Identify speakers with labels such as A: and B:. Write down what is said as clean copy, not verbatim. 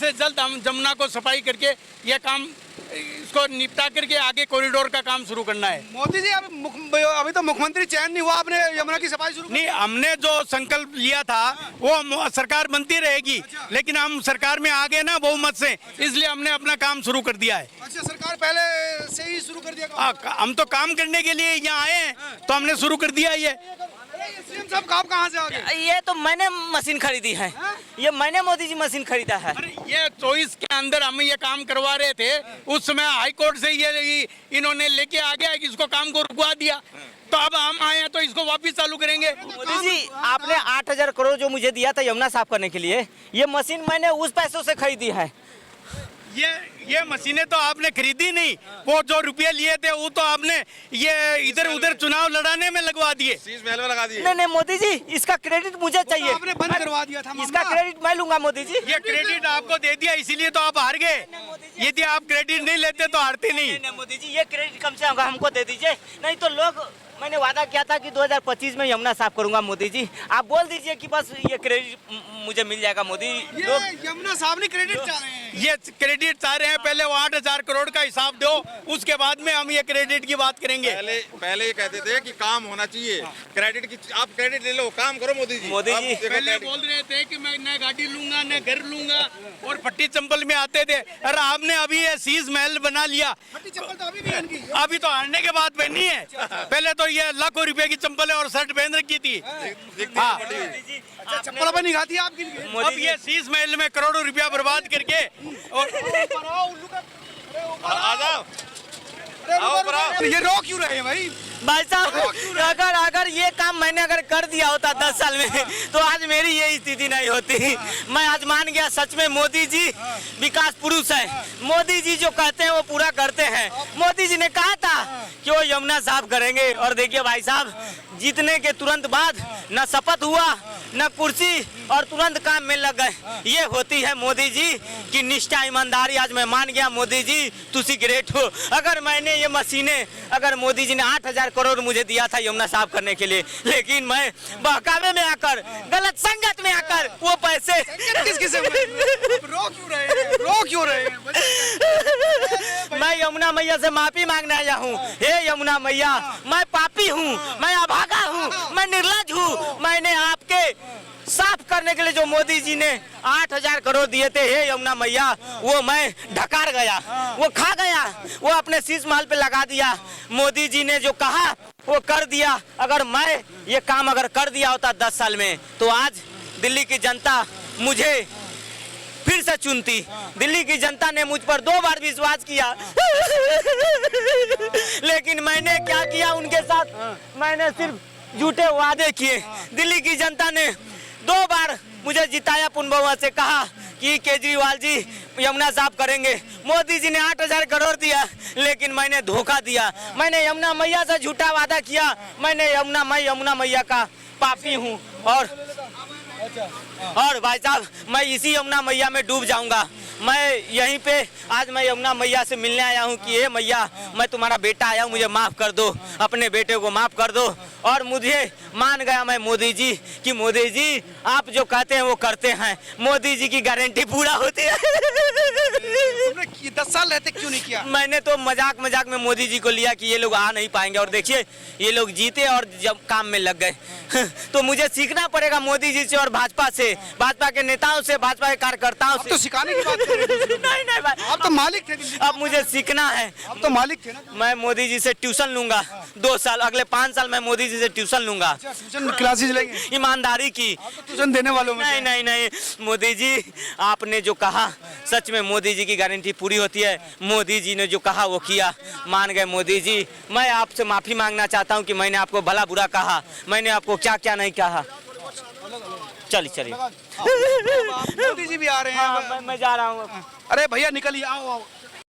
A: से जल्द हम जमुना को सफाई करके यह काम इसको निपटा करके आगे कॉरिडोर का काम शुरू करना है।
B: मोदी जी अभी तो मुख्यमंत्री चयन नहीं हुआ, आपने यमुना की सफाई शुरू
A: नहीं, हमने जो संकल्प लिया था वो सरकार बनती रहेगी, लेकिन हम सरकार में आ गए ना बहुमत से, इसलिए हमने अपना काम शुरू कर दिया है।
B: अच्छा, सरकार पहले से ही शुरू कर दिया काम?
A: हम तो काम करने के लिए यहाँ आए हैं, तो हमने शुरू कर दिया ये।
B: सीएम साहब काम कहाँ से आ गए?
C: ये तो मैंने मशीन खरीदी है, ये मैंने मोदी जी मशीन खरीदा है।
A: अरे ये 24 के अंदर हम ये काम करवा रहे थे, उस समय हाई कोर्ट से ये इन्होंने लेके आ गया कि इसको काम को रुकवा दिया, तो अब हम आए हैं तो इसको वापस चालू करेंगे।
C: मोदी जी आपने 8,000 करोड़ जो मुझे दिया था यमुना साफ करने के लिए, ये मशीन मैंने उस पैसों से खरीदी है।
A: ये मशीनें तो आपने खरीदी नहीं, वो जो रुपये लिए थे वो तो आपने ये इधर उधर चुनाव लड़ाने में लगवा दिए,
B: महल में लगा दिए।
C: नहीं मोदी जी, इसका क्रेडिट मुझे चाहिए।
B: आपने बंद करवा दिया था,
C: इसका क्रेडिट मैं लूंगा मोदी जी।
A: ये क्रेडिट आपको दे दिया इसीलिए तो आप हार गए, यदि आप क्रेडिट नहीं लेते तो हारते नहीं।
C: मोदी जी ये क्रेडिट कम से कम हमको दे दीजिए, नहीं तो लोग, मैंने वादा किया था कि 2025 में यमुना साफ करूंगा। मोदी जी आप बोल दीजिए कि बस ये क्रेडिट मुझे मिल जाएगा। मोदी
B: लोग यमुना साहब ने क्रेडिट चाह रहे हैं,
A: ये क्रेडिट चाह रहे हैं, पहले वो 8,000 करोड़ का हिसाब दो, उसके बाद में हम ये क्रेडिट की बात करेंगे।
D: पहले ये कहते थे कि काम होना चाहिए, क्रेडिट की आप क्रेडिट ले लो, काम करो मोदी जी।
A: पहले बोल रहे थे कि मैं न गाड़ी लूंगा न घर लूंगा और पट्टी चंपल में आते थे, अरे आपने अभी ये शीश महल बना लिया,
B: तो अभी भी इनकी
A: अभी तो हारने के बाद पहनी है, पहले तो ये लाखों रुपए की चंपल और शर्ट पहन रखी थी। हाँ,
B: चप्पल पर निगाह थी आपकी।
A: अब ये शीश महल में करोड़ों रुपया बर्बाद करके और
B: ये रो क्यों रहे हैं भाई?
C: भाई साहब अगर ये काम मैंने अगर कर दिया होता 10 साल में तो आज मेरी ये स्थिति नहीं होती। मैं आज मान गया सच में मोदी जी विकास पुरुष है। मोदी जी जो कहते हैं वो पूरा करते हैं। मोदी जी ने कहा था कि वो यमुना साफ करेंगे, और देखिए भाई साहब जीतने के तुरंत बाद न शपथ हुआ न कुर्सी, और तुरंत काम में लग गए। ये होती है मोदी जी की निष्ठा, ईमानदारी। आज मैं मान गया मोदी जी तुसी ग्रेट हो। अगर मैंने ये मशीनें, अगर मोदी जी ने 8,000 करोड़ मुझे दिया था यमुना साफ करने के लिए, लेकिन मैं बहकावे में आकर, गलत संगत में आकर वो पैसे
B: रो क्यों रहे हैं? रो क्यों रहे हैं?
C: मैं यमुना मैया से माफी मांगने आया हूँ। हे यमुना मैया, मैं पापी हूँ, मैं अभागा हूँ, मैं निर्लज हूँ। मैंने आपके साफ करने के लिए जो मोदी जी ने 8,000 करोड़ दिए थे, हे यमुना मैया, वो मैं ढकार गया, वो खा गया, वो अपने शीश महल पे लगा दिया। मोदी जी ने जो कहा वो कर दिया। अगर मैं ये काम अगर कर दिया होता 10 साल में तो आज दिल्ली की जनता मुझे फिर से चुनती। दिल्ली की जनता ने मुझ पर 2 बार विश्वास किया लेकिन मैंने क्या किया उनके साथ? मैंने सिर्फ झूठे वादे किए। दिल्ली की जनता ने 2 बार मुझे जिताया, पुनबहुआ से कहा कि केजरीवाल जी यमुना साफ करेंगे। मोदी जी ने 8,000 करोड़ दिया, लेकिन मैंने धोखा दिया। मैंने यमुना मैया से झूठा वादा किया। मैं यमुना मैया का पापी हूँ, और भाई साहब मैं इसी यमुना मैया में डूब जाऊंगा। मैं यहीं पे आज मैं यमुना मैया से मिलने आया हूँ कि हे मैया, मैं तुम्हारा बेटा आया हूँ, मुझे माफ़ कर दो, अपने बेटे को माफ़ कर दो। और मुझे मान गया मैं मोदी जी कि मोदी जी आप जो कहते हैं वो करते हैं। मोदी जी की गारंटी पूरा होती है।
B: 10 साल रहते क्यों नहीं किया?
C: मैंने तो मजाक में मोदी जी को लिया कि ये लोग आ नहीं पाएंगे, और देखिए ये लोग जीते और जब काम में लग गए। तो मुझे सीखना पड़ेगा मोदी जी से और भाजपा से, भाजपा के नेताओं से, भाजपा के कार्यकर्ताओं से।
B: तो सिखाने की बात कर रहे थे।
C: नहीं भाई,
B: आप तो मालिक थे।
C: अब मुझे सीखना है।
B: अब तो मालिक थे ना।
C: मैं मोदी जी से ट्यूशन लूंगा 2 साल, अगले 5 साल मैं मोदी जी से ट्यूशन लूंगा।
B: ट्यूशन क्लासेज लेंगे
C: ईमानदारी की।
B: ट्यूशन देने वालों में
C: नहीं मोदी जी आपने जो कहा, सच में मोदी जी की गारंटी पूरी होती है। मोदी जी ने जो कहा वो किया, मान गए मोदी जी। मैं आपसे माफी मांगना चाहता हूँ कि मैंने आपको भला बुरा कहा, मैंने आपको क्या क्या नहीं कहा। चलिए
B: मोदी जी भी आ रहे हैं।
C: मैं जा रहा हूँ।
B: अरे भैया निकलिए, आओ।